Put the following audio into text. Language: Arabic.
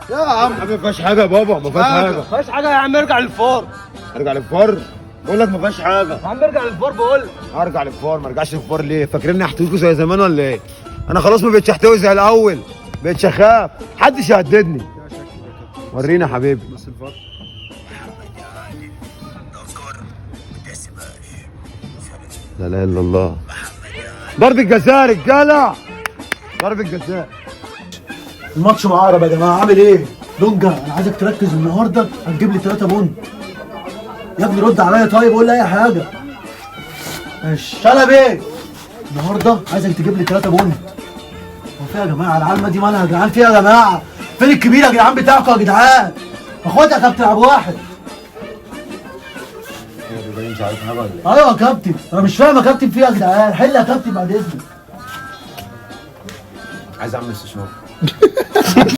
يا عم ما فيهاش حاجه يا بابا، ما فيهاش حاجه. ما فيهاش حاجه يا عم، ارجع للفار. ارجع للفار؟ بقول لك ما فيهاش حاجه. يا عم ارجع للفار بقول لك. ارجع للفار؟ ما ارجعش للفار ليه؟ فاكريني احتويكوا زي زمان ولا ايه؟ انا خلاص ما بقتش احتوي زي الاول، بقتش اخاف، محدش يهددني. ورينا يا حبيبي. بس الفار لا اله الا الله. ضرب الجزاء يا رجاله، ضرب الجزاء. الماتش معقرب يا جماعه، عامل ايه؟ دونجا انا عايزك تركز النهارده، هتجيب لي 3 بونت. يا ابني رد عليا طيب، قول لي اي حاجه. ماشي شلبي، النهارده عايزك تجيب لي 3 بونت. هو فيها يا جماعه العلمه دي مالها يا جدعان؟ فيها يا جماعه؟ فين الكبير يا جدعان بتاعكم يا جدعان؟ اخواتي يا كابتن ابو واحد. مش عارف حاجه ولا ايوه يا كابتن، انا مش فاهم يا كابتن فيها يا جدعان، حل يا كابتن بعد اذنك. عايز اعمل استشاره.